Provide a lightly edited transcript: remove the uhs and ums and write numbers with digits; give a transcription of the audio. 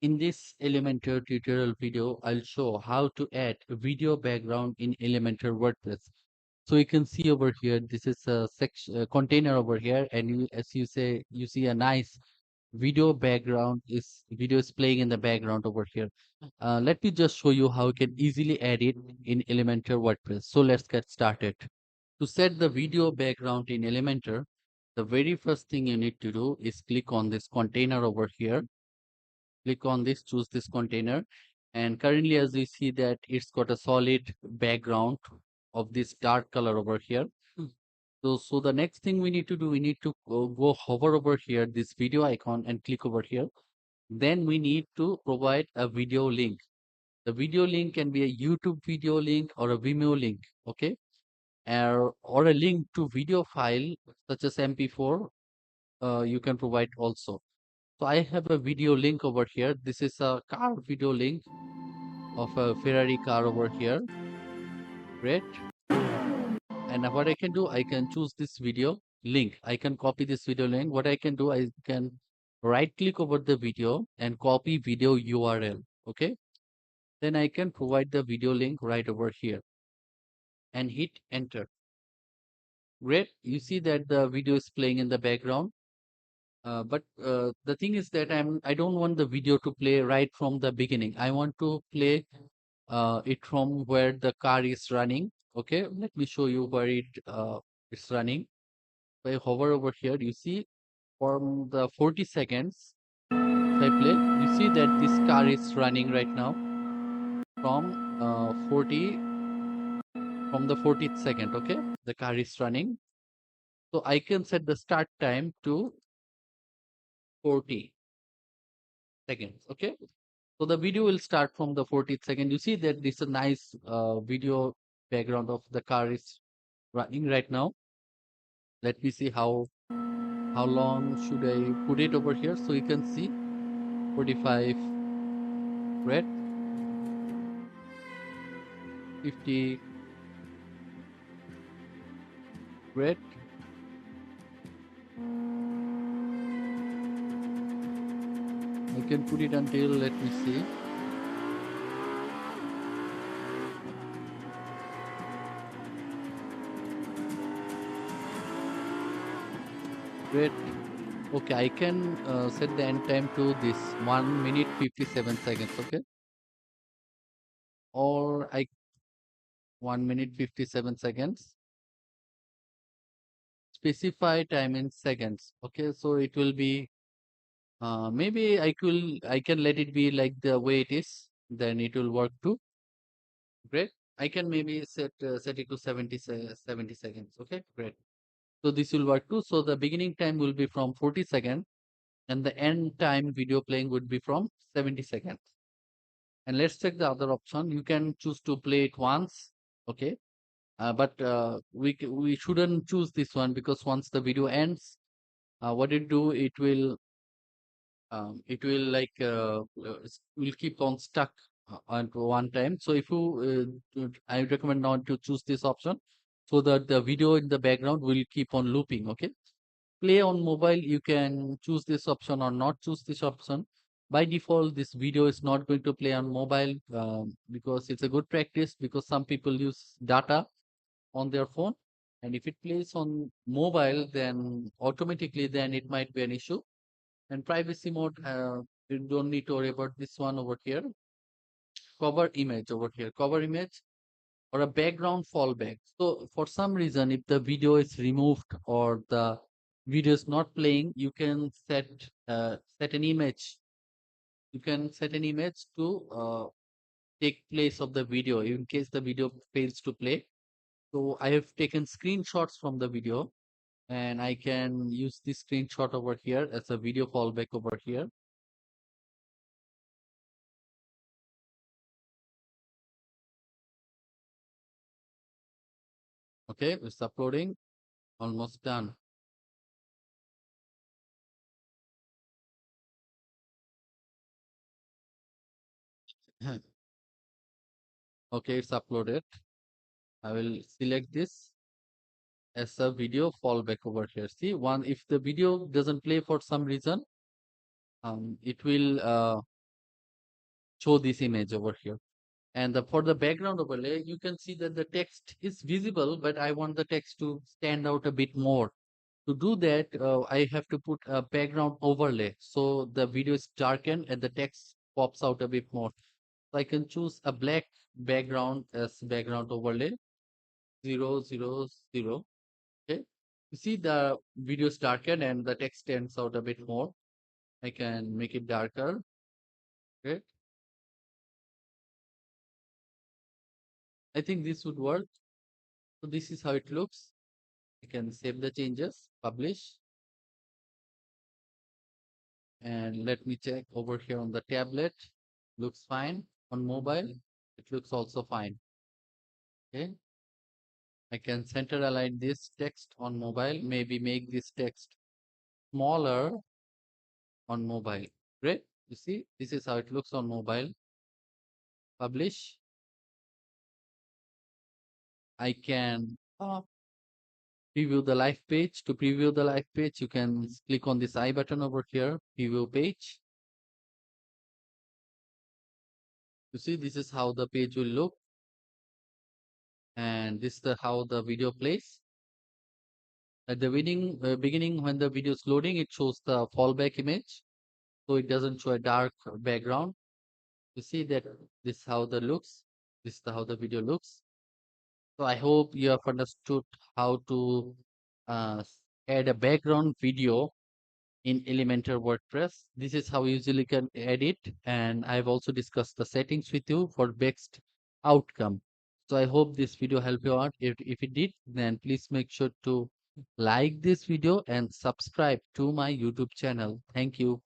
In this Elementor tutorial video, I'll show how to add a video background in Elementor WordPress. So you can see over here, this is a section container over here, and as you say, you see a nice video is playing in the background over here. Let me just show you how you can easily add it in Elementor WordPress. So let's get started. To set the video background in Elementor, the very first thing you need to do is click on this container over here. Click on this, choose this container, and currently as you see that it's got a solid background of this dark color over here. So the next thing we need to do, we need to go hover over here, this video icon, and click over here. Then we need to provide a video link. The video link can be a YouTube video link or a Vimeo link, okay, or a link to video file such as MP4. You can provide also. So I have a video link over here. This is a car video link of a Ferrari car over here. Great. And what I can do, I can choose this video link. I can copy this video link. What I can do, I can right click over the video and copy video URL. Okay. Then I can provide the video link right over here and hit enter. Great. You see that the video is playing in the background. But the thing is that I don't want the video to play right from the beginning. I want to play it from where the car is running. Okay, let me show you where it's running. If I hover over here, you see from the 40 seconds, if I play, you see that this car is running right now from 40 from the 40th second. Okay, the car is running. So I can set the start time to 40 seconds. Okay, so the video will start from the 40th second. You see that this is a nice video background of the car is running right now. Let me see how long should I put it over here, so you can see 45, red, 50, red. I can put it until, let me see, red. Okay, I can set the end time to this 1 minute 57 seconds. Okay, or I 1 minute 57 seconds. Specify time in seconds. Okay, so it will be maybe I can let it be like the way it is. Then it will work too. Great. I can maybe set it to 70 seconds. Okay, great. So this will work too. So the beginning time will be from 40 seconds and the end time video playing would be from 70 seconds. And let's check the other option. You can choose to play it once. Okay. But we shouldn't choose this one because once the video ends, what it do, it will like will keep on stuck on one time. So if I recommend not to choose this option so that the video in the background will keep on looping. Okay, play on mobile, you can choose this option or not choose this option. By default, this video is not going to play on mobile because it's a good practice, because some people use data on their phone, and if it plays on mobile, then automatically then it might be an issue. And privacy mode, you don't need to worry about this one over here. Cover image over here, cover image or a background fallback. So for some reason, if the video is removed or the video is not playing, you can set an image. You can set an image to take place of the video in case the video fails to play. So I have taken screenshots from the video, and I can use this screenshot over here as a video fallback over here. Okay, it's uploading, almost done. Okay, it's uploaded. I will select this as a video fallback over here. See, if the video doesn't play for some reason, it will show this image over here. And for the background overlay, you can see that the text is visible, but I want the text to stand out a bit more. To do that, I have to put a background overlay. So the video is darkened and the text pops out a bit more. So I can choose a black background as background overlay, 000. Okay. You see the video is darkened and the text stands out a bit more. I can make it darker. Okay. I think this would work. So this is how it looks. I can save the changes, publish, and let me check over here on the tablet. Looks fine. On mobile, it looks also fine. Okay. I can center align this text on mobile, maybe make this text smaller on mobile. Great. You see, this is how it looks on mobile. Publish. I can preview the live page. To preview the live page, you can click on this I button over here, preview page. You see, this is how the page will look. And this is how the video plays. At the beginning, when the video is loading, it shows the fallback image. So it doesn't show a dark background. You see that this is how the looks. This is how the video looks. So I hope you have understood how to add a background video in Elementor WordPress. This is how you usually can edit, and I've also discussed the settings with you for best outcome. So I hope this video helped you out. If it did, then please make sure to like this video and subscribe to my YouTube channel. Thank you.